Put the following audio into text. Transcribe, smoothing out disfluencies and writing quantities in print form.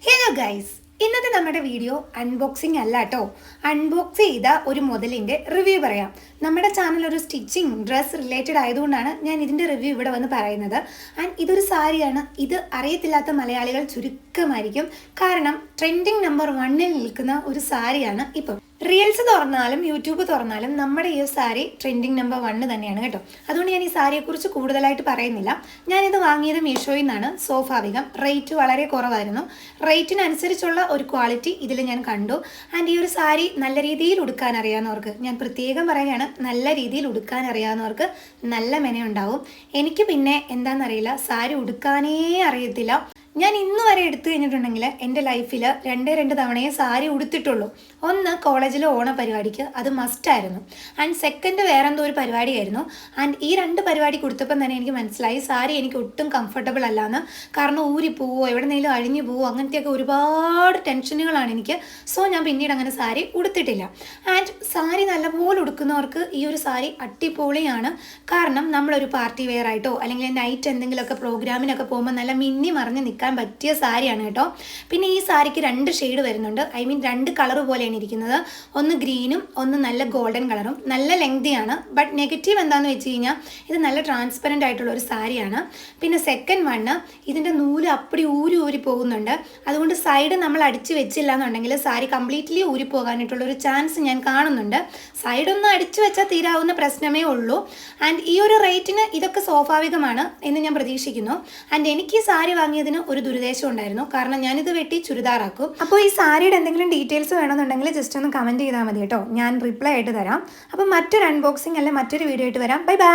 Hello guys, ഇന്നത്തെ നമ്മുടെ video unboxing അല്ല കേട്ടോ. അൺബോക്സ് ചെയ്ത ഒരു മുതലിൻ്റെ റിവ്യൂ പറയാം. നമ്മുടെ ചാനൽ ഒരു സ്റ്റിച്ചിങ് ഡ്രസ് റിലേറ്റഡ് ആയതുകൊണ്ടാണ് ഞാൻ ഇതിൻ്റെ റിവ്യൂ ഇവിടെ വന്ന് പറയുന്നത്. ആൻഡ് ഇതൊരു സാരിയാണ്. ഇത് അറിയത്തില്ലാത്ത മലയാളികൾ ചുരുക്കമായിരിക്കും, കാരണം ട്രെൻഡിങ് നമ്പർ 1-ൽ നിൽക്കുന്ന ഒരു സാരിയാണ് ഇപ്പം. റീൽസ് തുറന്നാലും യൂട്യൂബ് തുറന്നാലും നമ്മുടെ ഈ സാരി ട്രെൻഡിങ് നമ്പർ 1 തന്നെയാണ് കേട്ടോ. അതുകൊണ്ട് ഞാൻ ഈ സാരിയെക്കുറിച്ച് കൂടുതലായിട്ട് പറയുന്നില്ല. ഞാനിത് വാങ്ങിയത് മീഷോയിൽ നിന്നാണ്. സ്വാഭാവികം റേറ്റ് വളരെ കുറവായിരുന്നു. റേറ്റിനനുസരിച്ചുള്ള ഒരു ക്വാളിറ്റി ഇതിൽ ഞാൻ കണ്ടു. ആൻഡ് ഈ ഒരു സാരി നല്ല രീതിയിൽ ഉടുക്കാൻ അറിയാവുന്നവർക്ക്, ഞാൻ പ്രത്യേകം പറയുകയാണ്, നല്ല രീതിയിൽ ഉടുക്കാൻ അറിയാവുന്നവർക്ക് നല്ല മെനയുണ്ടാവും. എനിക്ക് പിന്നെ എന്താണെന്നറിയില്ല, സാരി ഉടുക്കാനേ അറിയത്തില്ല. ഞാൻ ഇന്ന് വരെ എടുത്തു കഴിഞ്ഞിട്ടുണ്ടെങ്കിൽ എൻ്റെ ലൈഫിൽ 2 തവണയേ സാരി ഉടുത്തിട്ടുള്ളൂ. ഒന്ന് കോളേജിലെ ഓണ പരിപാടിക്ക്, അത് മസ്റ്റായിരുന്നു. ആൻഡ് സെക്കൻഡ് വേറെ എന്തോ ഒരു പരിപാടിയായിരുന്നു. ആൻഡ് ഈ 2 പരിപാടി കൊടുത്തപ്പം തന്നെ എനിക്ക് മനസ്സിലായി സാരി എനിക്ക് ഒട്ടും കംഫർട്ടബിൾ അല്ലാന്ന്. കാരണം ഊരിപ്പോവോ, എവിടെന്നെങ്കിലും അഴിഞ്ഞു പോവോ, അങ്ങനത്തെയൊക്കെ ഒരുപാട് ടെൻഷനുകളാണ് എനിക്ക്. സോ ഞാൻ പിന്നീട് അങ്ങനെ സാരി ഉടുത്തിട്ടില്ല. ആൻഡ് സാരി നല്ലപോലെ ഉടുക്കുന്നവർക്ക് ഈ ഒരു സാരി അടിപൊളിയാണ്. കാരണം നമ്മളൊരു പാർട്ടി വെയർ ആയിട്ടോ അല്ലെങ്കിൽ നൈറ്റ് എന്തെങ്കിലുമൊക്കെ പ്രോഗ്രാമിനൊക്കെ പോകുമ്പോൾ നല്ല മിന്നി മറിഞ്ഞ് നിൽക്കാൻ പറ്റിയ സാരിയാണ് കേട്ടോ. പിന്നെ ഈ സാരിക്ക് 2 ഷെയ്ഡ് വരുന്നുണ്ട്. ഐ മീൻ 2 കളർ പോലെയാണ് ഇരിക്കുന്നത്. ഒന്ന് ഗ്രീനും ഒന്ന് നല്ല ഗോൾഡൻ കളറും. നല്ല ലെങ്തിയാണ്. ബട്ട് നെഗറ്റീവ് എന്താണെന്ന് വെച്ച് കഴിഞ്ഞാൽ ഇത് നല്ല ട്രാൻസ്പെറൻ്റ് ആയിട്ടുള്ള ഒരു സാരിയാണ്. പിന്നെ സെക്കൻഡ് വണ്ണ്, ഇതിൻ്റെ നൂല് അപ്പടി ഊരി പോകുന്നുണ്ട്. അതുകൊണ്ട് സൈഡ് നമ്മൾ അടിച്ച് വെച്ചില്ല എന്നുണ്ടെങ്കിൽ സാരി കംപ്ലീറ്റ്ലി ഊരിപ്പോകാനായിട്ടുള്ളൊരു ചാൻസ് ഞാൻ കാണുന്നുണ്ട്. സൈഡൊന്നും അടിച്ചു വെച്ചാൽ തീരാവുന്ന പ്രശ്നമേ ഉള്ളൂ. ആൻഡ് ഈ ഒരു റേറ്റിന് ഇതൊക്കെ സ്വാഭാവികമാണ് എന്ന് ഞാൻ പ്രതീക്ഷിക്കുന്നു. ആൻഡ് എനിക്ക് ഈ സാരി വാങ്ങിയതിന് ഒരു ദുരുദ്ദേശം ഉണ്ടായിരുന്നു. കാരണം ഞാനിത് വെട്ടി ചുരിദാറാക്കും. അപ്പോൾ ഈ സാരിയുടെ എന്തെങ്കിലും ഡീറ്റെയിൽസ് വേണമെന്നുണ്ടെങ്കിൽ ജസ്റ്റ് ഒന്ന് കമൻറ്റ് ചെയ്താൽ മതി കേട്ടോ. ഞാൻ റിപ്ലൈ ആയിട്ട് തരാം. അപ്പോൾ മറ്റൊരു അൺബോക്സിംഗ് അല്ലെ മറ്റൊരു വീഡിയോ ആയിട്ട് വരാം. Bye bye.